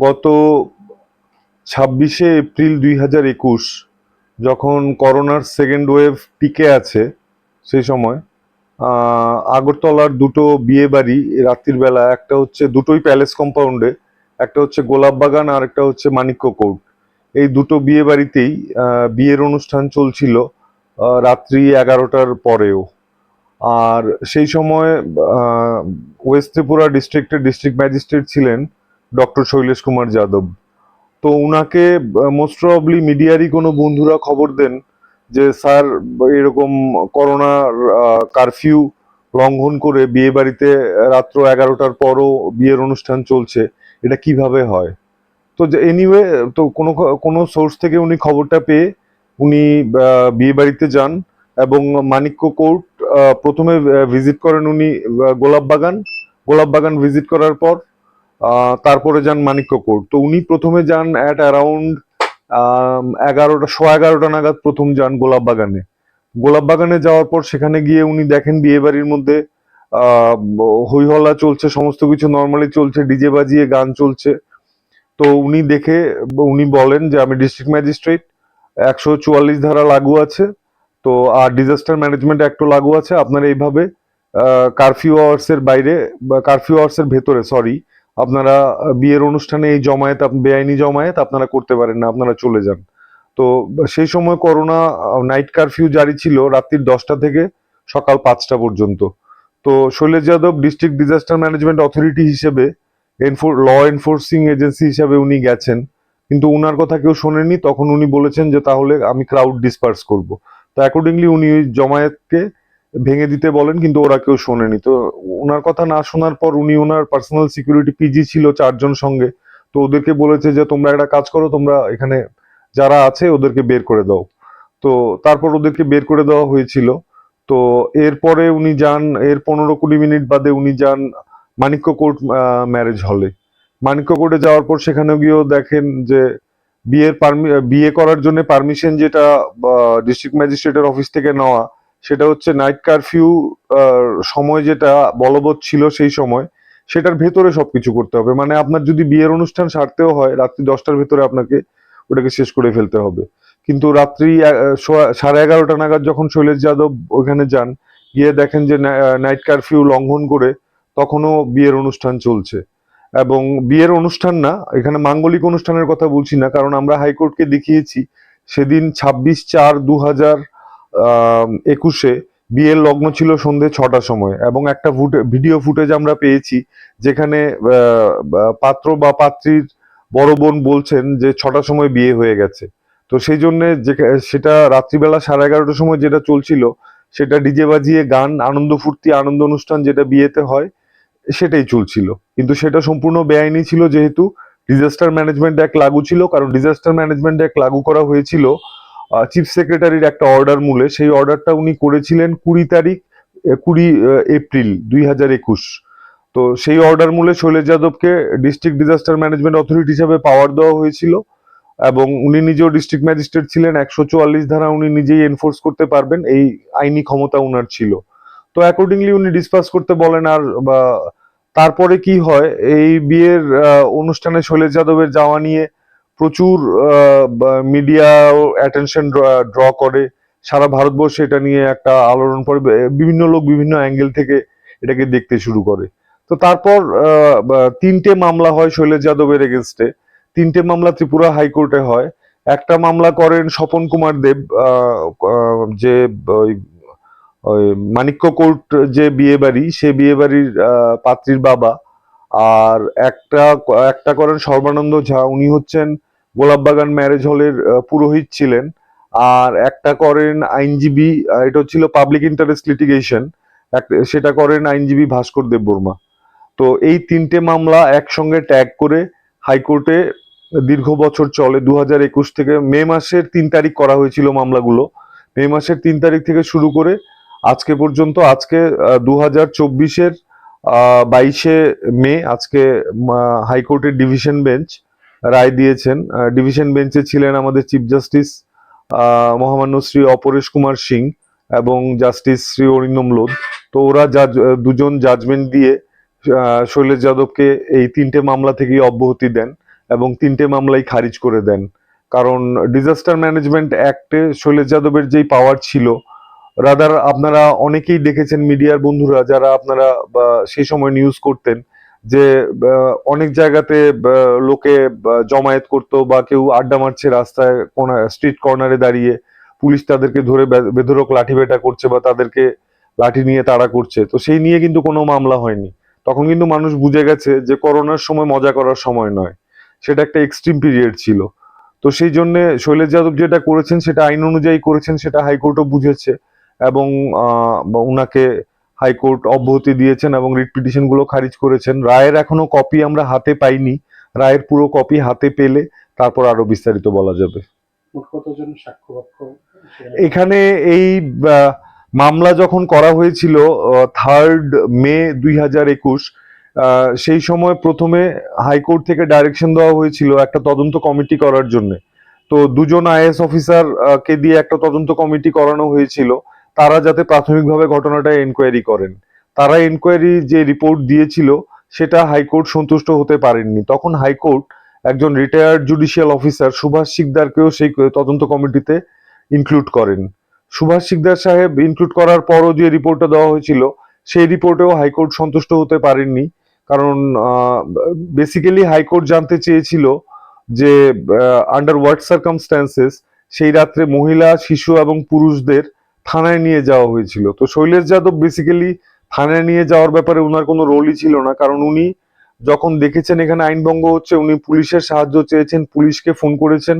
গত 26শে এপ্রিল 2021 যখন করোনার সেকেন্ড ওয়েভ পিকে আছে, সেই সময় আগরতলার দুটো বিয়ে বাড়ি রাত্রির বেলা, একটা হচ্ছে দুটোই প্যালেস কম্পাউন্ডে, একটা হচ্ছে গোলাপবাগান আর একটা হচ্ছে মানিক্য কোর্ট। এই দুটো বিয়ে বাড়িতেই বিয়ের অনুষ্ঠান চলছিল রাত্রি 11টার পরেও। আর সেই সময় ওয়েস্ট ত্রিপুরা ডিস্ট্রিক্টের ডিস্ট্রিক্ট ম্যাজিস্ট্রেট ছিলেন ডক্টর শৈলেশ কুমার যাদব। তো উনাকে মোস্ট প্রবাবলি মিডিয়ারই কোনো বন্ধুরা খবর দেন যে স্যার, এরকম করোনা কারফিউ লঙ্ঘন করে বিয়ে বাড়িতে রাত্র 11টার পরও বিয়ের অনুষ্ঠান চলছে, এটা কিভাবে হয়। তো এনিওয়ে, তো কোনো কোনো সোর্স থেকে উনি খবরটা পেয়ে উনি বিয়ে বাড়িতে যান এবং মানিক্য কোর্ট প্রথমে ভিজিট করেন উনি। গোলাপবাগান গোলাপবাগান ভিজিট করার পর তারপরে যান মানিক্য কোর্ট। তো উনি প্রথমে যান অ্যাট অ্যারাউন্ড 11টা, সোয়া 11টা নাগাদ প্রথম যান গোলাপবাগানে। গোলাপবাগানে যাওয়ার পর সেখানে গিয়ে উনি দেখেন বিয়ে বাড়ির মধ্যে হই হল্লা চলছে, সমস্ত কিছু নর্মালি চলছে, ডিজে বাজিয়ে গান চলছে। তো উনি দেখে উনি বলেন যে আমি ডিস্ট্রিক্ট ম্যাজিস্ট্রেট, 144 ধারা লাগু আছে, তো আর ডিজাস্টার ম্যানেজমেন্ট অ্যাক্টও লাগু আছে। আপনারা এইভাবে কারফিউ আওয়ার্স এর বাইরে বা কারফিউ আওয়ার্স এর ভেতরে, সরি, আপনারা বিয়ের অনুষ্ঠানে এই জমায়েত, বেআইনি জমায়েত আপনারা করতে পারেন না, আপনারা চলে যান। তো সেই সময় করোনা নাইট কারফিউ জারি ছিল রাত্রির 10টা থেকে সকাল 5টা পর্যন্ত। তো Shailesh Yadav district disaster management authority হিসেবে, ল এনফোর্সিং এজেন্সি হিসাবে উনি গেছেন, কিন্তু উনার কথা কেউ শোনেনি। তখন উনি বলেছেন যে তাহলে আমি ক্রাউড ডিসপার্স করব। তো অ্যাকর্ডিংলি উনি ওই জমায়েতকে ভেঙে দিতে বলেন, কিন্তু ওরা কেউ শোনেনি। তো ওনার কথা না শোনার পর উনি ওনার পার্সোনাল সিকিউরিটি পিজি ছিল 4জন সঙ্গে, তো ওদেরকে বলেছে যে তোমরা একটা কাজ করো, তোমরা এখানে যারা আছে ওদেরকে বের করে দাও। তো তারপর ওদেরকে বের করে দেওয়া হয়েছিল। তো এরপরে উনি যান, এর 15-20 মিনিট বাদে উনি যান মানিক্য কোর্ট ম্যারেজ হলে। মানিক্য কোর্টে যাওয়ার পর সেখানে গিয়েও দেখেন যে বিয়ে করার জন্য পারমিশন যেটা ডিস্ট্রিক্ট ম্যাজিস্ট্রেটের অফিস থেকে নেওয়া, সেটা হচ্ছে নাইট কারফিউ সময় যেটা বলবৎ ছিল সেই সময়, সেটার ভেতরে সবকিছু করতে হবে। মানে আপনার যদি বিয়ের অনুষ্ঠান সারতেও হয় রাত্রি 10টার ভেতরে, আপনাকে ওটাকে শেষ করে ফেলতে হবে। কিন্তু রাত্রি 11:30 নাগাদ যখন শৈলেশ যাদব ওখানে যান, গিয়ে দেখেন যে নাইট কারফিউ লঙ্ঘন করে তখনও বিয়ের অনুষ্ঠান চলছে। এবং বিয়ের অনুষ্ঠান না, এখানে মাঙ্গলিক অনুষ্ঠানের কথা বলছি না, কারণ আমরা হাইকোর্টকে দেখিয়েছি সেদিন 26/4/2021 বিয়ের লগ্ন ছিল সন্ধে 6টার সময়, এবং একটা ভিডিও ফুটেজ আমরা পেয়েছি যেখানে পাত্র বা পাত্রীর বড় বোন বলছেন যে 6টার সময় বিয়ে হয়ে গেছে। তো সেই জন্য সেটা রাত্রিবেলা 11:30টার সময় যেটা চলছিল, সেটা ডিজে বাজিয়ে গান, আনন্দ ফুর্তি, আনন্দ অনুষ্ঠান যেটা বিয়েতে হয় সেটাই চলছিল। কিন্তু সেটা সম্পূর্ণ বেআইনি ছিল, যেহেতু ডিজাস্টার ম্যানেজমেন্ট অ্যাক্ট লাগু ছিল। কারণ ডিজাস্টার ম্যানেজমেন্ট অ্যাক্ট লাগু করা হয়েছিল চিফ সেক্রেটারির একটা অর্ডার মূলে। সেই অর্ডারটা উনি করেছিলেন 20 এপ্রিল 2021। তো সেই অর্ডার মূলে শৈলেশ যাদবকে ডিস্ট্রিক্ট ডিজাস্টার ম্যানেজমেন্ট অথরিটি হিসেবে পাওয়ার দেওয়া হয়েছিল, এবং উনি নিজেও ডিস্ট্রিক্ট ম্যাজিস্ট্রেট ছিলেন। 144 ধারা উনি নিজেই এনফোর্স করতে পারবেন, এই আইনি ক্ষমতা উনার ছিল। তো অ্যাকর্ডিংলি উনি ডিসপাস করতে বলেন। আর তারপরে কি হয়, এই বিয়ের অনুষ্ঠানে শৈলেশ যাদবের যাওয়া নিয়ে প্রচুর মিডিয়া অ্যাটেনশন ড্র করে। সারা ভারতবর্ষে এটা নিয়ে একটা আলোড়ন পড়ে, বিভিন্ন লোক বিভিন্ন অ্যাঙ্গেল থেকে এটাকে দেখতে শুরু করে। তো তারপর 3টে মামলা হয় শৈলেশ যাদবের এগেনস্টে। 3টে মামলা ত্রিপুরা হাইকোর্টে হয়। একটা মামলা করেন স্বপন কুমার দেব, যে ওই ওই মানিক্য কোর্ট যে বিয়ে বাড়ি, সে বিয়ে বাড়ির পাত্রীর বাবা। আর একটা একটা করেন সর্বানন্দ ঝা, উনি হচ্ছেন গোলাপবাগান ম্যারেজ হলের পুরোহিত ছিলেন। আর একটা করেন আইনজীবী, এটা হচ্ছিল পাবলিক ইন্টারেস্ট লিটিগেশন, সেটা করেন আইনজীবী ভাস্কর দেববর্মা। তো এই 3টে মামলা একসঙ্গে ট্যাগ করে হাইকোর্টে দীর্ঘ বছর চলে। 2021 থেকে মে মাসের 3 তারিখ করা হয়েছিল মামলাগুলো। মে মাসের 3 তারিখ থেকে শুরু করে আজকে পর্যন্ত। আজকে 2024-এর 22শে মে আজকে হাইকোর্টের ডিভিশন বেঞ্চ রায় দিয়েছেন। ডিভিশন বেঞ্চে ছিলেন আমাদের চিফ জাস্টিস মহামান্য শ্রী অপরেশ কুমার সিং এবং জাস্টিস শ্রী অরিন্দম লোধ। তো ওরা দুজন জাজমেন্ট দিয়ে শৈলেশ যাদবকে এই 3টে মামলা থেকেই অব্যাহতি দেন, এবং 3টে মামলাই খারিজ করে দেন। কারণ ডিজাস্টার ম্যানেজমেন্ট অ্যাক্টে শৈলেশ যাদবের যেই পাওয়ার ছিল, রাদার আপনারা অনেকেই দেখেছেন মিডিয়ার বন্ধুরা যারা আপনারা সেই সময় নিউজ করতেন যে অনেক জায়গাতে লোকে জমায়েত করতো বা কেউ আড্ডা মারছে রাস্তায় স্ট্রিট কর্নারে দাঁড়িয়ে, পুলিশ তাদেরকে ধরে বেধড়ক লাঠিপেটা করছে বা তাদেরকে লাঠি নিয়ে তাড়া করছে, তো সেই নিয়ে কিন্তু কোনো মামলা হয়নি। তখন কিন্তু মানুষ বুঝে গেছে যে করোনার সময় মজা করার সময় নয়, সেটা একটা এক্সট্রিম পিরিয়ড ছিল। তো সেই জন্য শৈলেশ যাদব যেটা করেছেন সেটা আইন অনুযায়ী করেছেন, সেটা হাইকোর্টও বুঝেছে এবং উনাকে হাইকোর্ট অব্যাহতি দিয়েছেন এবং রিট পিটিশন গুলো খারিজ করেছেন। রায়ের এখনো কপি আমরা হাতে পাইনি, রায়ের পুরো কপি হাতে পেলে তারপর আরো বিস্তারিত বলা যাবে। এখানে এই মামলা যখন করা হয়েছিল 3 মে 2021, সেই সময় প্রথমে হাইকোর্ট থেকে ডাইরেকশন দেওয়া হয়েছিল একটা তদন্ত কমিটি করার জন্য। তো 2জন আইএএস অফিসার কে দিয়ে একটা তদন্ত কমিটি করানো হয়েছিল, তারা যাতে প্রাথমিকভাবে ঘটনাটা এনকোয়ারি করেন। তারা এনকোয়ারি যে রিপোর্ট দিয়েছিল সেটা হাইকোর্ট সন্তুষ্ট হতে পারেননি। তখন হাইকোর্ট একজন রিটায়ার্ড জুডিশিয়াল অফিসার সুভাষ শিকদারকেও সেই তদন্ত কমিটিতে ইনক্লুড করেন। সুভাষ শিকদার সাহেব ইনক্লুড করার পরও যে রিপোর্টটা দেওয়া হয়েছিল সেই রিপোর্টেও হাইকোর্ট সন্তুষ্ট হতে পারেননি। কারণ বেসিক্যালি হাইকোর্ট জানতে চেয়েছিল যে আন্ডার হোয়াট সার্কামস্ট্যান্সেস সেই রাত্রে মহিলা, শিশু এবং পুরুষদের থানায় নিয়ে যাওয়া হয়েছিল। তো শৈলেশ যাদব বেসিক্যালি থানায় নিয়ে যাওয়ার ব্যাপারে ওনার কোনো রোলই ছিল না, কারণ উনি যখন দেখেছেন এখানে আইনভঙ্গ হচ্ছে উনি পুলিশের সাহায্য চেয়েছেন, পুলিশকে ফোন করেছেন।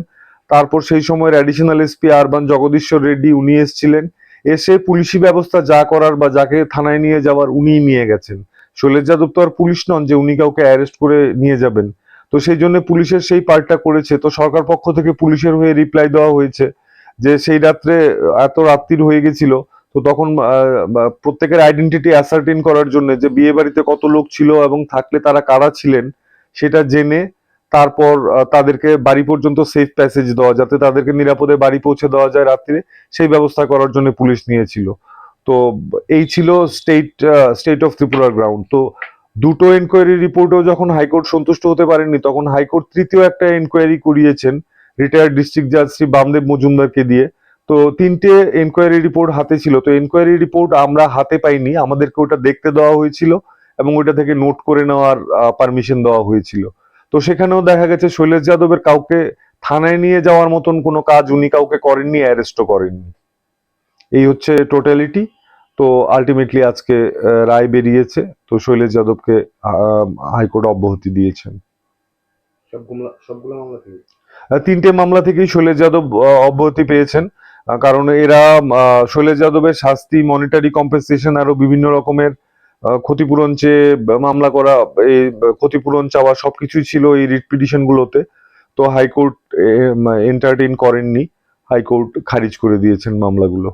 তারপর সেই সময়ের অ্যাডিশনাল এসপি আরবান জগদীশ্বর রেড্ডি উনি এসেছিলেন, এসে পুলিশি ব্যবস্থা যা করার বা যাকে থানায় নিয়ে যাওয়ার উনিই নিয়ে গেছেন। শৈলেশ যাদব তো আর পুলিশ নন যে উনি কাউকে অ্যারেস্ট করে নিয়ে যাবেন। তো সেই জন্য পুলিশের সেই পার্টটা করেছে। তো সরকার পক্ষ থেকে পুলিশের হয়ে রিপ্লাই দেওয়া হয়েছে যে সেই রাত্রে এত রাত্রির হয়ে গেছিল, তো তখন প্রত্যেকের আইডেন্টিটি অ্যাসার্টেন করার জন্য যে বিয়ে বাড়িতে কত লোক ছিল এবং থাকলে তারা কারা ছিলেন সেটা জেনে তারপর তাদেরকে বাড়ি পর্যন্ত সেফ প্যাসেজ দেওয়া, যাতে তাদেরকে নিরাপদে বাড়ি পৌঁছে দেওয়া যায় রাত্রে, সেই ব্যবস্থা করার জন্য পুলিশ নিয়েছিল। তো এই ছিল স্টেট অফ ত্রিপুরার গ্রাউন্ড। তো দুটো এনকোয়ারি রিপোর্টও যখন হাইকোর্ট সন্তুষ্ট হতে পারেননি, তখন হাইকোর্ট তৃতীয় একটা এনকোয়ারি করিয়েছেন রিটায়ার্ড ডিস্ট্রিক্ট জাজ শ্রী বামদেব মজুমদারকে দিয়ে। তো 3টে এনকোয়ারি রিপোর্ট হাতে ছিল। তো এনকোয়ারি রিপোর্ট আমরা হাতে পাইনি, আমাদেরকে ওটা দেখতে দেওয়া হয়েছিল এবং ওইটা থেকে নোট করে নেওয়ার পারমিশন দেওয়া হয়েছিল। তো সেখানেও দেখা গেছে শৈলেশ যাদবের কাউকে থানায় নিয়ে যাওয়ার মতন কোনো কাজ উনি কাউকে করেননি, অ্যারেস্টও করেননি। এই হচ্ছে টোটালিটি। তো আলটিমেটলি আজকে রায় বেরিয়েছে, তো শৈলেশ যাদবকে হাইকোর্ট অব্যাহতি দিয়েছেন। সবগুলো মামলা থেকে 3টে মামলা থেকেই শৈলেশ যাদব অব্যাহতি পেয়েছেন। কারণ এরা শৈলেশ যাদবের শাস্তি, মনিটারি কম্পেনসেশন, আরো বিভিন্ন রকমের ক্ষতিপূরণ চেয়ে মামলা করা, এই ক্ষতিপূরণ চাওয়া সবকিছুই ছিল এই রিট পিটিশন গুলোতে। তো হাইকোর্ট এন্টারটেইন করেননি, হাইকোর্ট খারিজ করে দিয়েছেন মামলাগুলো।